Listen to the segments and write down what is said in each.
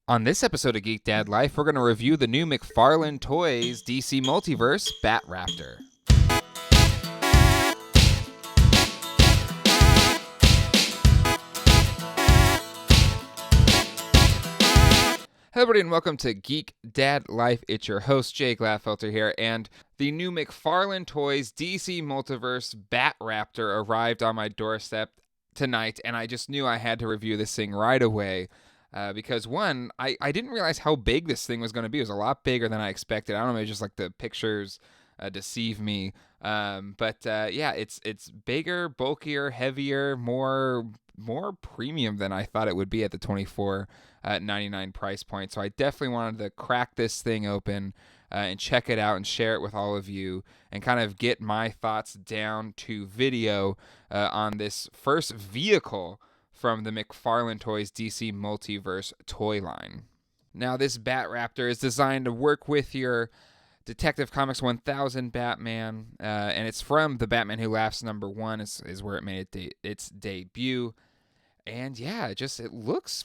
On this episode of Geek Dad Life, we're going to review the new McFarlane Toys DC Multiverse Bat-Raptor. Hello everybody and welcome to Geek Dad Life. It's your host Jay Gladfelter here, and the new McFarlane Toys DC Multiverse Bat-Raptor arrived on my doorstep tonight, and I just knew I had to review this thing right away. Because one, I didn't realize how big this thing was going to be. It was a lot bigger than I expected. I don't know, maybe just like the pictures deceive me. Yeah, it's bigger, bulkier, heavier, more premium than I thought it would be at the $24.99 price point. So I definitely wanted to crack this thing open and check it out and share it with all of you and kind of get my thoughts down to video on this first vehicle from the McFarlane Toys DC Multiverse toy line. Now, this Bat-Raptor is designed to work with your Detective Comics 1000 Batman, and it's from the Batman Who Laughs #1 is where it made its debut. And yeah, it looks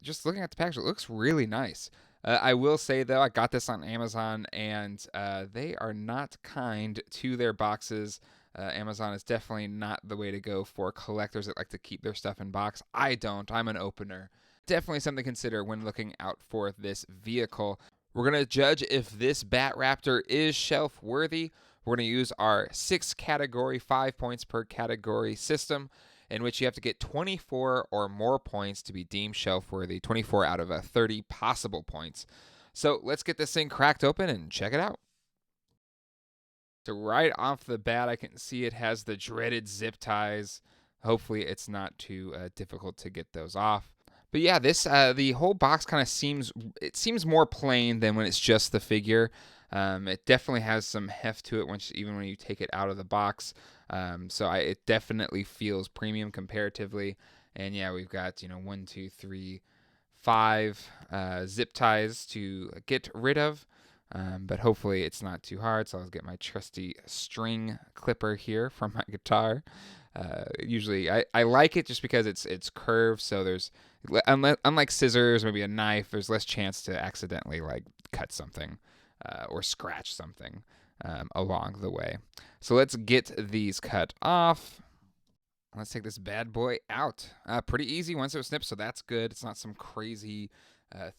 just looking at the package, it looks really nice. I will say though, I got this on Amazon, and they are not kind to their boxes. Amazon is definitely not the way to go for collectors that like to keep their stuff in box. I don't. I'm an opener. Definitely something to consider when looking out for this vehicle. We're going to judge if this Bat-Raptor is shelf worthy. We're going to use our 6-category, 5 points per category system, in which you have to get 24 or more points to be deemed shelf worthy, 24 out of 30 possible points. So let's get this thing cracked open and check it out. So right off the bat, I can see it has the dreaded zip ties. Hopefully it's not too difficult to get those off. But yeah, this the whole box kind of seems more plain than when it's just the figure. It definitely has some heft to it even when you take it out of the box. It definitely feels premium comparatively. And yeah, we've got 1, 2, 3, 5 zip ties to get rid of. But hopefully it's not too hard, so I'll get my trusty string clipper here from my guitar. Usually I like it just because it's curved, so there's unlike scissors, maybe a knife, there's less chance to accidentally like cut something or scratch something along the way. So let's get these cut off. Let's take this bad boy out. Pretty easy once it was snipped, so that's good. It's not some crazy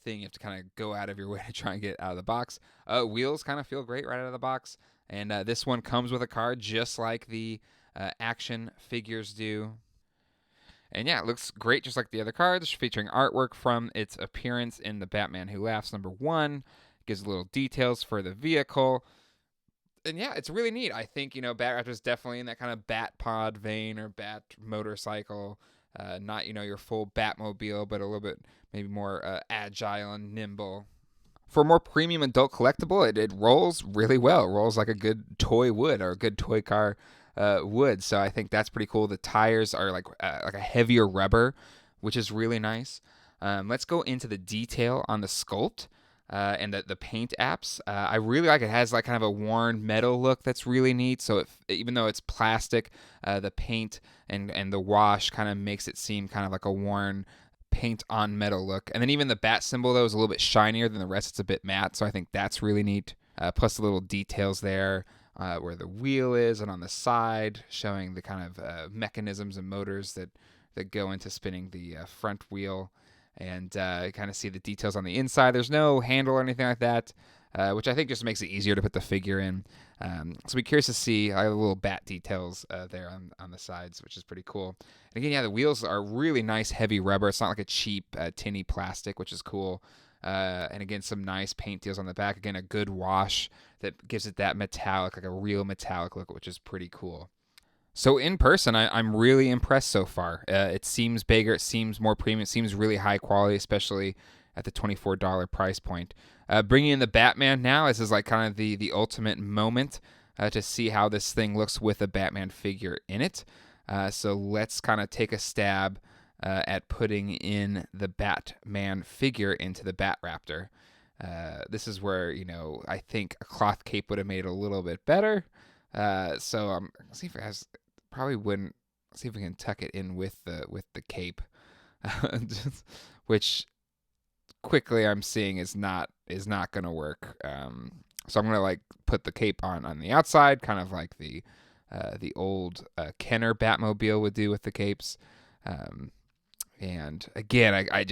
thing you have to kind of go out of your way to try and get out of the box. Wheels kind of feel great right out of the box, and this one comes with a card just like the action figures do. And yeah, it looks great just like the other cards, featuring artwork from its appearance in the Batman Who Laughs #1. Gives little details for the vehicle. And yeah, it's really neat. I think, Bat-Raptor is definitely in that kind of Bat Pod vein or Bat motorcycle. Not, your full Batmobile, but a little bit maybe more agile and nimble. For a more premium adult collectible, it rolls really well. It rolls like a good toy would, or a good toy car would. So I think that's pretty cool. The tires are like a heavier rubber, which is really nice. Let's go into the detail on the sculpt. And the paint apps. I really like it. It has like kind of a worn metal look that's really neat. So even though it's plastic, the paint and the wash kind of makes it seem kind of like a worn paint on metal look. And then even the bat symbol, though, is a little bit shinier than the rest. It's a bit matte, so I think that's really neat. Plus the little details there where the wheel is and on the side, showing the kind of mechanisms and motors that go into spinning the front wheel. And kind of see the details on the inside. There's no handle or anything like that, which I think just makes it easier to put the figure in. So be curious to see the little bat details there on the sides, which is pretty cool. And again, yeah, the wheels are really nice, heavy rubber. It's not like a cheap, tinny plastic, which is cool. And again, some nice paint deals on the back. Again, a good wash that gives it that metallic, like a real metallic look, which is pretty cool. So in person, I'm really impressed so far. It seems bigger, it seems more premium, it seems really high quality, especially at the $24 price point. Bringing in the Batman now, this is like kind of the ultimate moment to see how this thing looks with a Batman figure in it. So let's kind of take a stab at putting in the Batman figure into the Bat-Raptor. This is where, I think a cloth cape would have made it a little bit better. See if it has. Probably wouldn't. See if we can tuck it in with the cape, which quickly I'm seeing is not going to work. So I'm going to like put the cape on the outside, kind of like the old Kenner Batmobile would do with the capes. And again, I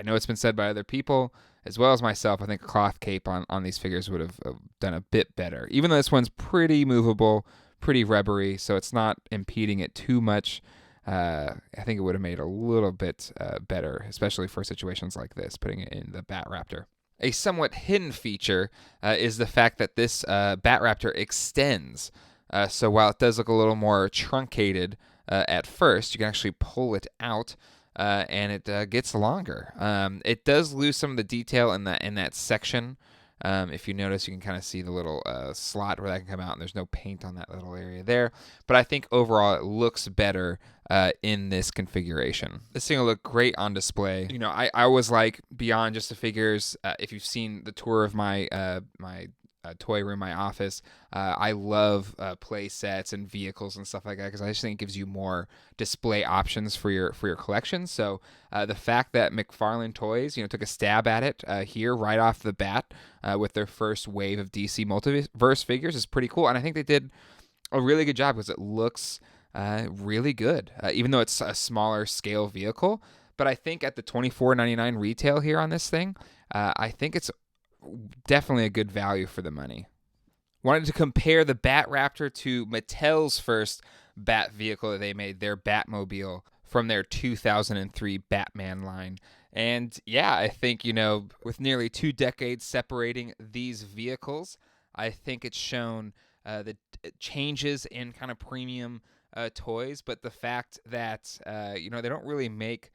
know it's been said by other people as well as myself. I think a cloth cape on these figures would have done a bit better, even though this one's pretty movable, pretty rubbery, so it's not impeding it too much. I think it would have made a little bit better, especially for situations like this, putting it in the Bat-Raptor. A somewhat hidden feature is the fact that this Bat-Raptor extends. So while it does look a little more truncated at first, you can actually pull it out, and it gets longer. It does lose some of the detail in that section. If you notice, you can kind of see the little slot where that can come out, and there's no paint on that little area there. But I think overall it looks better in this configuration. This thing will look great on display. You know, I was like, beyond just the figures, if you've seen the tour of my toy room, my office, I love play sets and vehicles and stuff like that, because I just think it gives you more display options for your collection. So the fact that McFarlane Toys, took a stab at it here right off the bat with their first wave of DC Multiverse figures is pretty cool, and I think they did a really good job because it looks really good, even though it's a smaller scale vehicle. But I think at the $24.99 retail here on this thing, I think it's definitely a good value for the money. Wanted to compare the Bat-Raptor to Mattel's first Bat vehicle that they made, their Batmobile, from their 2003 Batman line. And yeah, I think, with nearly 2 decades separating these vehicles, I think it's shown the changes in kind of premium toys, but the fact that, they don't really make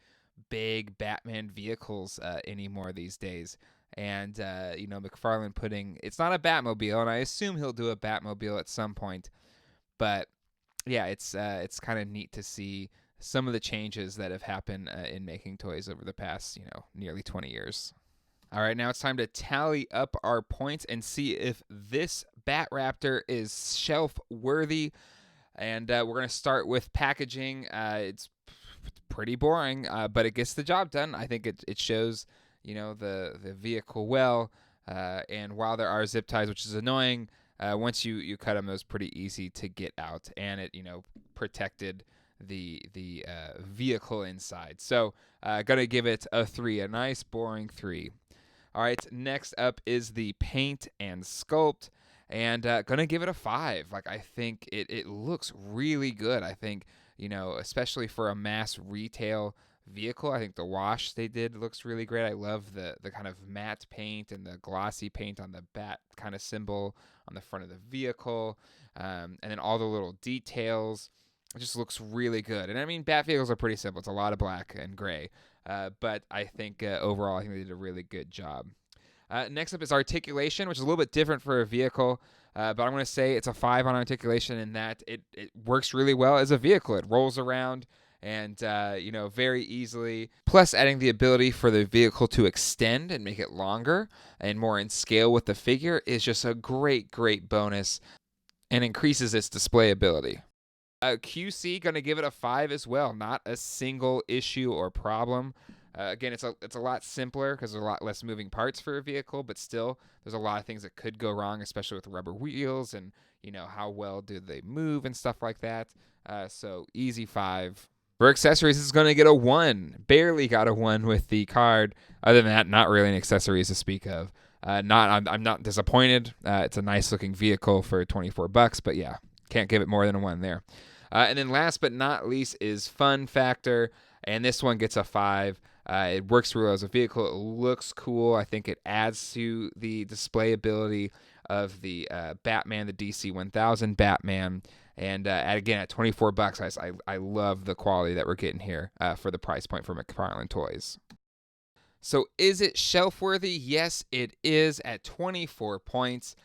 big Batman vehicles anymore these days. And, McFarlane it's not a Batmobile, and I assume he'll do a Batmobile at some point. But, yeah, it's kind of neat to see some of the changes that have happened in making toys over the past, nearly 20 years. All right, now it's time to tally up our points and see if this Bat-Raptor is shelf-worthy. And we're going to start with packaging. It's pretty boring, but it gets the job done. I think it shows the vehicle well, and while there are zip ties, which is annoying, once you cut them, it was pretty easy to get out, and it protected the vehicle inside. So gonna give it a 3, a nice boring 3. All right, next up is the paint and sculpt, and gonna give it a 5. Like, I think it looks really good. I think especially for a mass retail vehicle, I think the wash they did looks really great. I love the kind of matte paint and the glossy paint on the bat kind of symbol on the front of the vehicle, and then all the little details. It just looks really good. And I mean, bat vehicles are pretty simple. It's a lot of black and gray, but I think overall, I think they did a really good job. Next up is articulation, which is a little bit different for a vehicle, but I'm going to say it's a 5 on articulation in that it works really well as a vehicle. It rolls around and very easily, plus adding the ability for the vehicle to extend and make it longer and more in scale with the figure is just a great bonus and increases its display ability. QC, gonna give it a 5 as well. Not a single issue or problem. Again, it's a lot simpler because there's a lot less moving parts for a vehicle, but still there's a lot of things that could go wrong, especially with rubber wheels and how well do they move and stuff like that. So easy 5. For accessories, it's going to get a 1. Barely got a 1 with the card. Other than that, not really any accessories to speak of. I'm not disappointed. It's a nice looking vehicle for $24, but yeah, can't give it more than a 1 there. And then last but not least is fun factor, and this one gets a 5. It works really well as a vehicle. It looks cool. I think it adds to the display ability of the Batman, the DC 1000 Batman. And again, at $24, I love the quality that we're getting here for the price point for McFarlane Toys. So is it shelf-worthy? Yes, it is at 24 points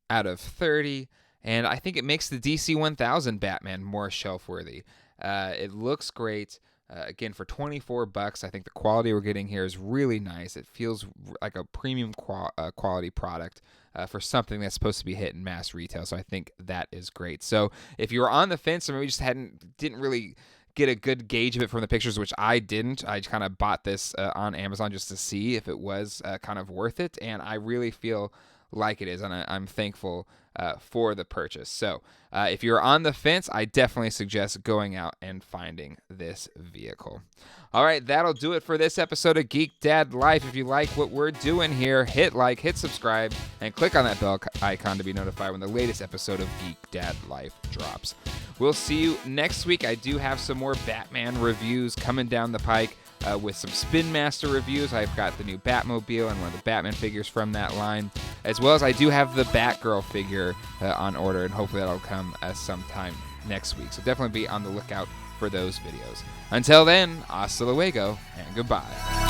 out of 30. And I think it makes the DC 1000 Batman more shelf-worthy. It looks great. Again, for $24, I think the quality we're getting here is really nice. It feels like a premium quality product for something that's supposed to be hitting mass retail. So I think that is great. So if you were on the fence or maybe just didn't really get a good gauge of it from the pictures, which I didn't. I kind of bought this on Amazon just to see if it was kind of worth it, and I really feel like it is, and I'm thankful for the purchase. So if you're on the fence, I definitely suggest going out and finding this vehicle. All right, that'll do it for this episode of Geek Dad Life. If you like what we're doing here, hit like, hit subscribe, and click on that bell icon to be notified when the latest episode of Geek Dad Life drops. We'll see you next week. I do have some more Batman reviews coming down the pike with some Spin Master reviews. I've got the new Batmobile and one of the Batman figures from that line, as well as I do have the Batgirl figure on order, and hopefully that'll come sometime next week. So definitely be on the lookout for those videos. Until then, hasta luego and goodbye.